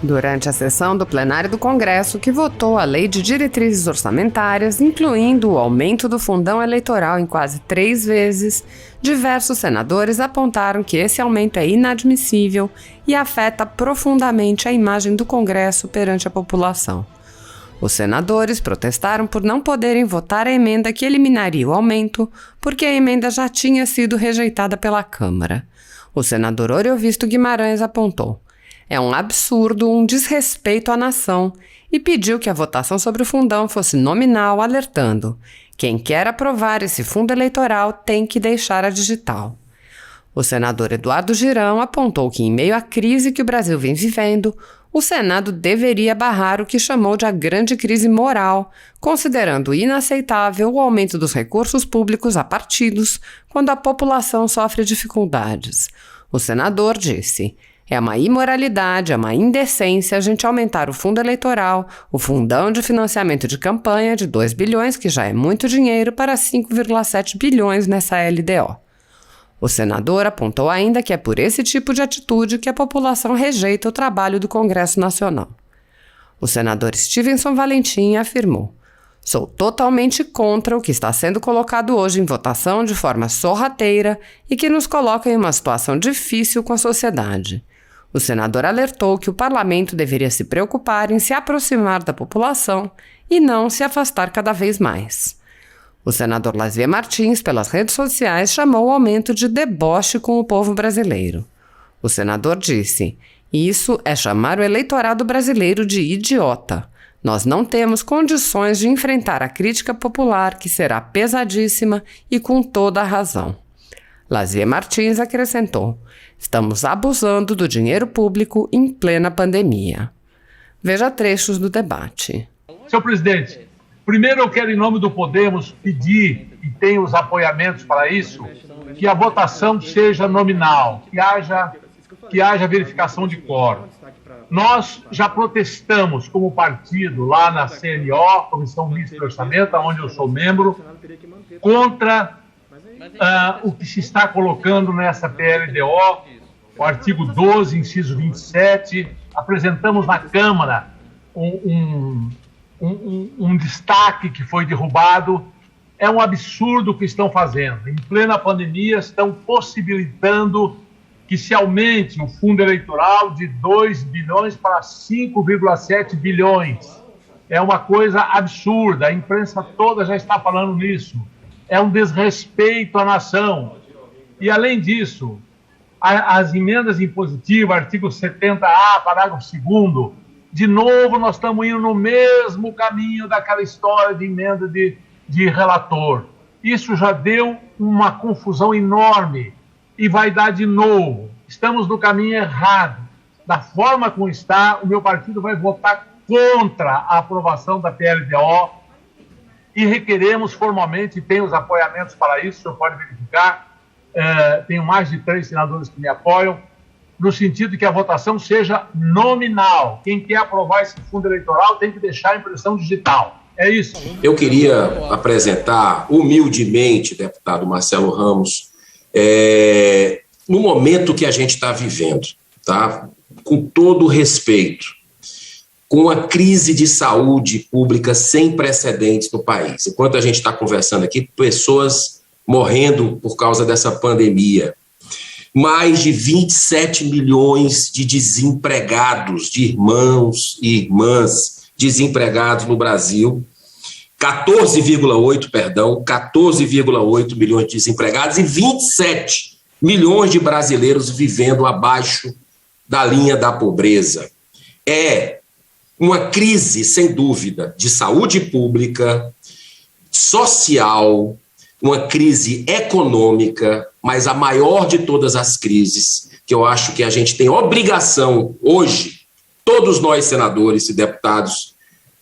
Durante a sessão do plenário do Congresso, que votou a Lei de Diretrizes Orçamentárias, incluindo o aumento do fundão eleitoral em quase 3 vezes, diversos senadores apontaram que esse aumento é inadmissível e afeta profundamente a imagem do Congresso perante a população. Os senadores protestaram por não poderem votar a emenda que eliminaria o aumento, porque a emenda já tinha sido rejeitada pela Câmara. O senador Oriovisto Guimarães apontou: é um absurdo, um desrespeito à nação, e pediu que a votação sobre o fundão fosse nominal, alertando: quem quer aprovar esse fundo eleitoral tem que deixar a digital. O senador Eduardo Girão apontou que, em meio à crise que o Brasil vem vivendo, o Senado deveria barrar o que chamou de a grande crise moral, considerando inaceitável o aumento dos recursos públicos a partidos quando a população sofre dificuldades. O senador disse: é uma imoralidade, é uma indecência a gente aumentar o fundo eleitoral, o fundão de financiamento de campanha de 2 bilhões, que já é muito dinheiro, para 5,7 bilhões nessa LDO. O senador apontou ainda que é por esse tipo de atitude que a população rejeita o trabalho do Congresso Nacional. O senador Stevenson Valentim afirmou: sou totalmente contra o que está sendo colocado hoje em votação de forma sorrateira e que nos coloca em uma situação difícil com a sociedade. O senador alertou que o parlamento deveria se preocupar em se aproximar da população e não se afastar cada vez mais. O senador Lazier Martins, pelas redes sociais, chamou o aumento de deboche com o povo brasileiro. O senador disse: isso é chamar o eleitorado brasileiro de idiota. Nós não temos condições de enfrentar a crítica popular, que será pesadíssima e com toda a razão. Lazier Martins acrescentou: estamos abusando do dinheiro público em plena pandemia. Veja trechos do debate. Senhor presidente, primeiro eu quero, em nome do Podemos, pedir, e tenho os apoiamentos para isso, que a votação seja nominal, que haja verificação de quórum. Nós já protestamos como partido lá na CNO, Comissão Mista de Orçamento, onde eu sou membro, contra o que se está colocando nessa PLDO, o artigo 12, inciso 27. Apresentamos na Câmara um destaque que foi derrubado. É um absurdo o que estão fazendo. Em plena pandemia, estão possibilitando que se aumente o fundo eleitoral de 2 bilhões para 5,7 bilhões. É uma coisa absurda, a imprensa toda já está falando nisso. É um desrespeito à nação. E, além disso, as emendas impositivas, artigo 70A, parágrafo 2º, de novo nós estamos indo no mesmo caminho daquela história de emenda de relator. Isso já deu uma confusão enorme e vai dar de novo. Estamos no caminho errado. Da forma como está, o meu partido vai votar contra a aprovação da PLDO e requeremos formalmente, tem os apoiamentos para isso, o senhor pode verificar, tenho mais de 3 senadores que me apoiam, no sentido de que a votação seja nominal. Quem quer aprovar esse fundo eleitoral tem que deixar a impressão digital. É isso. Eu queria apresentar humildemente, deputado Marcelo Ramos, no momento que a gente está vivendo, tá? Com todo o respeito, com uma crise de saúde pública sem precedentes no país. Enquanto a gente está conversando aqui, pessoas morrendo por causa dessa pandemia. Mais de 27 milhões de desempregados, de irmãos e irmãs desempregados no Brasil. 14,8 milhões de desempregados e 27 milhões de brasileiros vivendo abaixo da linha da pobreza. É uma crise, sem dúvida, de saúde pública, social, uma crise econômica, mas a maior de todas as crises, que eu acho que a gente tem obrigação hoje, todos nós senadores e deputados,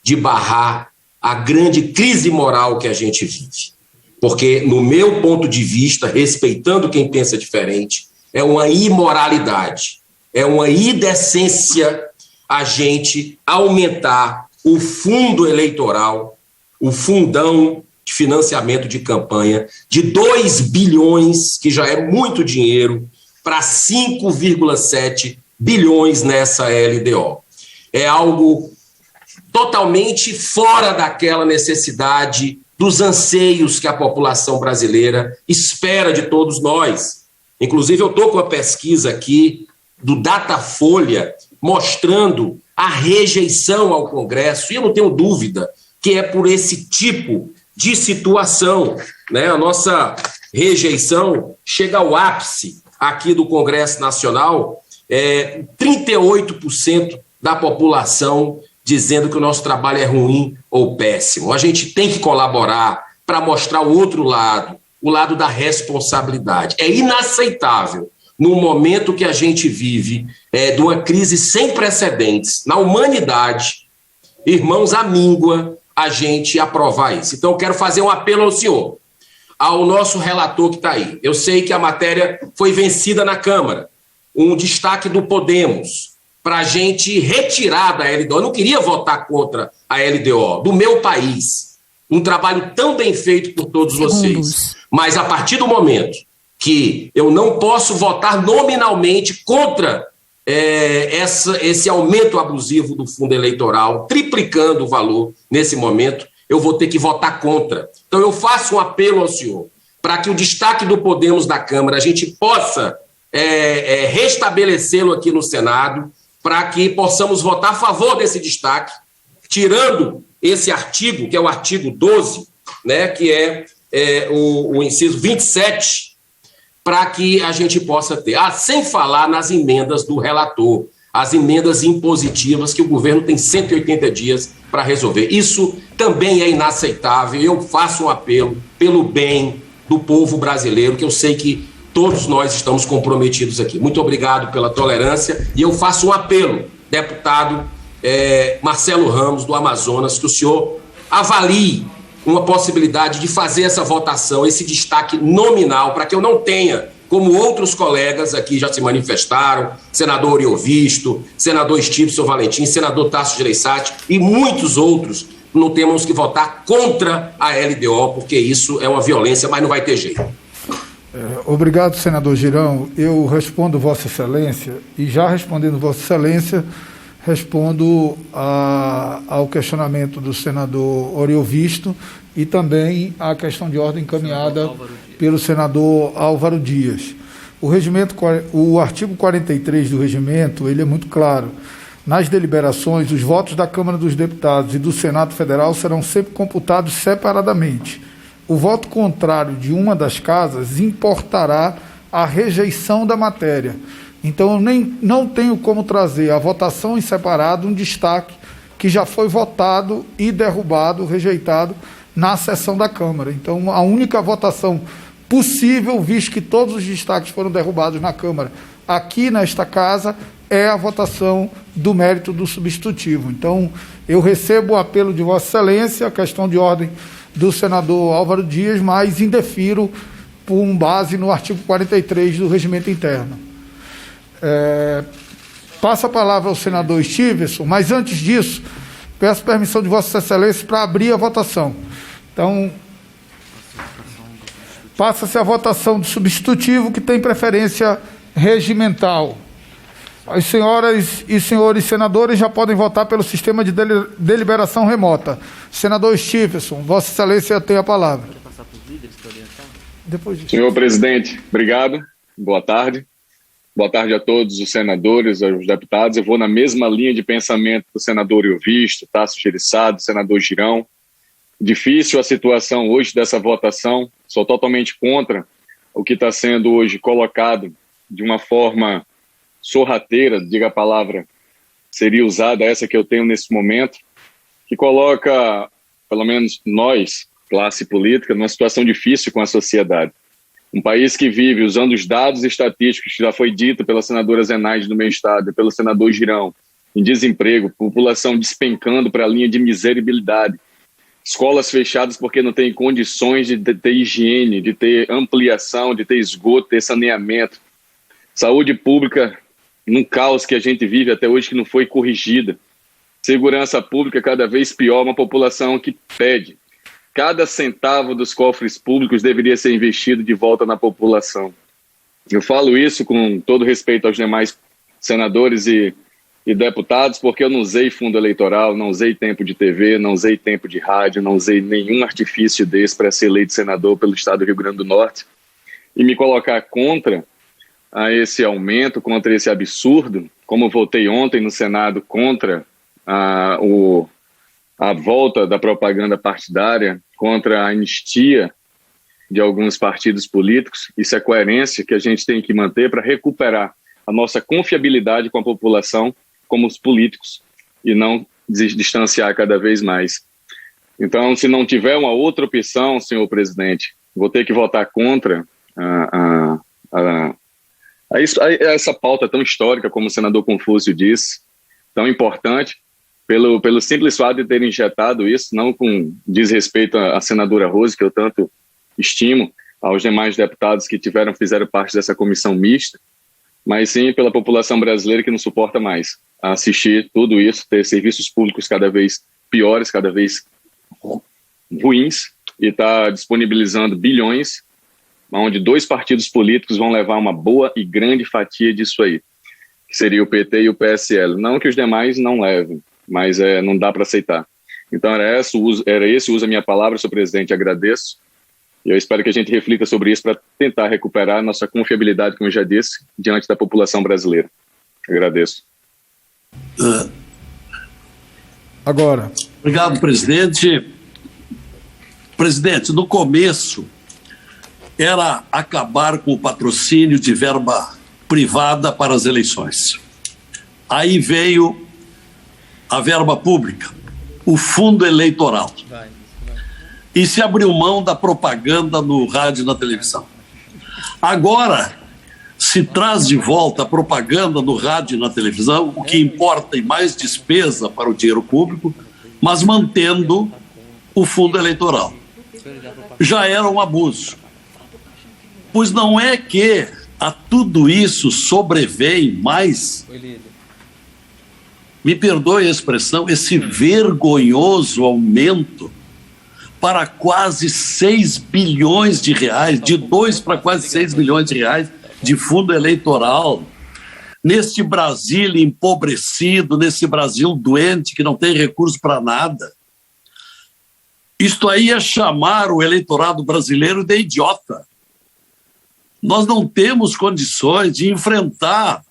de barrar a grande crise moral que a gente vive. Porque, no meu ponto de vista, respeitando quem pensa diferente, é uma imoralidade, é uma indecência a gente aumentar o fundo eleitoral, o fundão de financiamento de campanha, de 2 bilhões, que já é muito dinheiro, para 5,7 bilhões nessa LDO. é algo totalmente fora daquela necessidade, dos anseios que a população brasileira espera de todos nós. Inclusive, eu estou com a pesquisa aqui do Datafolha mostrando a rejeição ao Congresso, e eu não tenho dúvida que é por esse tipo de situação, né? A nossa rejeição chega ao ápice aqui do Congresso Nacional, 38% da população dizendo que o nosso trabalho é ruim ou péssimo. A gente tem que colaborar para mostrar o outro lado, o lado da responsabilidade. É inaceitável, no momento que a gente vive, de uma crise sem precedentes na humanidade, irmãos, à míngua, a gente aprovar isso. Então, eu quero fazer um apelo ao senhor, ao nosso relator que está aí. Eu sei que a matéria foi vencida na Câmara, um destaque do Podemos, para a gente retirar da LDO. Eu não queria votar contra a LDO, do meu país. Um trabalho tão bem feito por todos vocês. Mas a partir do momento que eu não posso votar nominalmente contra esse aumento abusivo do fundo eleitoral, triplicando o valor nesse momento, eu vou ter que votar contra. Então eu faço um apelo ao senhor, para que o destaque do Podemos da Câmara, a gente possa restabelecê-lo aqui no Senado, para que possamos votar a favor desse destaque, tirando esse artigo, que é o artigo 12, né, que é o inciso 27, para que a gente possa ter. Sem falar nas emendas do relator, as emendas impositivas que o governo tem 180 dias para resolver. Isso também é inaceitável. Eu faço um apelo pelo bem do povo brasileiro, que eu sei que todos nós estamos comprometidos aqui. Muito obrigado pela tolerância. E eu faço um apelo, deputado Marcelo Ramos, do Amazonas, que o senhor avalie uma possibilidade de fazer essa votação, esse destaque nominal, para que eu não tenha, como outros colegas aqui já se manifestaram, senador Oriovisto, senador Estíbio Valentim, senador Tasso Gereissati e muitos outros, não temos que votar contra a LDO, porque isso é uma violência, mas não vai ter jeito. Obrigado, senador Girão. Eu respondo Vossa Excelência, e já respondendo Vossa Excelência, respondo ao questionamento do senador Oriovisto e também à questão de ordem encaminhada pelo senador Álvaro Dias. O artigo 43 do regimento, ele é muito claro. Nas deliberações, os votos da Câmara dos Deputados e do Senado Federal serão sempre computados separadamente. O voto contrário de uma das casas importará a rejeição da matéria. Então, eu não tenho como trazer a votação em separado um destaque que já foi votado e derrubado, rejeitado na sessão da Câmara. Então, a única votação possível, visto que todos os destaques foram derrubados na Câmara, aqui nesta casa, é a votação do mérito do substitutivo. Então, eu recebo o apelo de Vossa Excelência, a questão de ordem do senador Álvaro Dias, mas indefiro por base no artigo 43 do regimento interno. Passo a palavra ao senador Stevenson, mas antes disso, peço permissão de Vossa Excelência para abrir a votação. Então, passa-se a votação do substitutivo, que tem preferência regimental. As senhoras e senhores senadores já podem votar pelo sistema de deliberação remota. Senador Stevenson, Vossa Excelência tem a palavra. Senhor presidente, obrigado. Boa tarde. Boa tarde a todos os senadores, aos deputados. Eu vou na mesma linha de pensamento do senador Oriovisto, Tasso Gereissati, senador Girão. Difícil a situação hoje dessa votação. Sou totalmente contra o que está sendo hoje colocado de uma forma sorrateira, diga a palavra, seria usada essa que eu tenho nesse momento, que coloca, pelo menos nós, classe política, numa situação difícil com a sociedade. Um país que vive usando os dados estatísticos que já foi dito pela senadora Zenaide do meu estado, pelo senador Girão, em desemprego, população despencando para a linha de miserabilidade, escolas fechadas porque não tem condições de ter higiene, de ter ampliação, de ter esgoto, ter saneamento, saúde pública num caos que a gente vive até hoje que não foi corrigida, segurança pública cada vez pior, uma população que pede. Cada centavo dos cofres públicos deveria ser investido de volta na população. Eu falo isso com todo respeito aos demais senadores e e deputados, porque eu não usei fundo eleitoral, não usei tempo de TV, não usei tempo de rádio, não usei nenhum artifício desse para ser eleito senador pelo estado do Rio Grande do Norte, e me colocar contra a esse aumento, contra esse absurdo, como votei ontem no Senado contra a volta da propaganda partidária, contra a anistia de alguns partidos políticos. Isso é coerência que a gente tem que manter para recuperar a nossa confiabilidade com a população como os políticos e não distanciar cada vez mais. Então, se não tiver uma outra opção, senhor presidente, vou ter que votar contra essa pauta tão histórica, como o senador Confúcio disse, tão importante, pelo simples fato de ter injetado isso, não com desrespeito à senadora Rose, que eu tanto estimo, aos demais deputados que fizeram parte dessa comissão mista, mas sim pela população brasileira que não suporta mais assistir tudo isso, ter serviços públicos cada vez piores, cada vez ruins, e está disponibilizando bilhões, onde 2 partidos políticos vão levar uma boa e grande fatia disso aí, que seria o PT e o PSL. Não que os demais não levem, mas não dá para aceitar. Então era esse o uso da minha palavra, senhor presidente, agradeço. E eu espero que a gente reflita sobre isso para tentar recuperar a nossa confiabilidade, como eu já disse, diante da população brasileira. Agradeço. Agora. Obrigado, presidente. Presidente, no começo era acabar com o patrocínio de verba privada para as eleições. Aí veio a verba pública, o fundo eleitoral. E se abriu mão da propaganda no rádio e na televisão. Agora se traz de volta a propaganda no rádio e na televisão, o que importa e mais despesa para o dinheiro público, mas mantendo o fundo eleitoral. Já era um abuso. Pois não é que a tudo isso sobrevém mais, me perdoe a expressão, esse vergonhoso aumento para quase 6 bilhões de reais, de 2 para quase 6 bilhões de reais de fundo eleitoral, neste Brasil empobrecido, nesse Brasil doente que não tem recurso para nada. Isto aí é chamar o eleitorado brasileiro de idiota. Nós não temos condições de enfrentar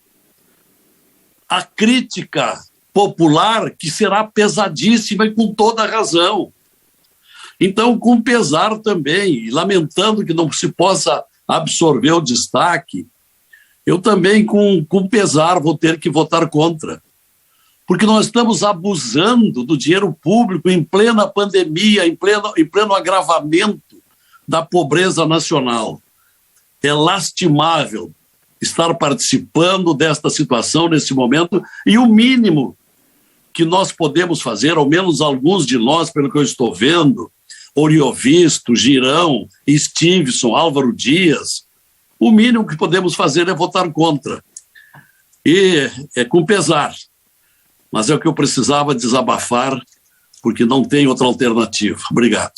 a crítica popular, que será pesadíssima e com toda a razão. Então, com pesar também, lamentando que não se possa absorver o destaque, eu também, com pesar, vou ter que votar contra. Porque nós estamos abusando do dinheiro público em plena pandemia, em pleno agravamento da pobreza nacional. É lastimável estar participando desta situação nesse momento, e o mínimo que nós podemos fazer, ao menos alguns de nós, pelo que eu estou vendo, Oriovisto, Girão, Stevenson, Álvaro Dias, o mínimo que podemos fazer é votar contra. E é com pesar, mas é o que eu precisava desabafar, porque não tem outra alternativa. Obrigado.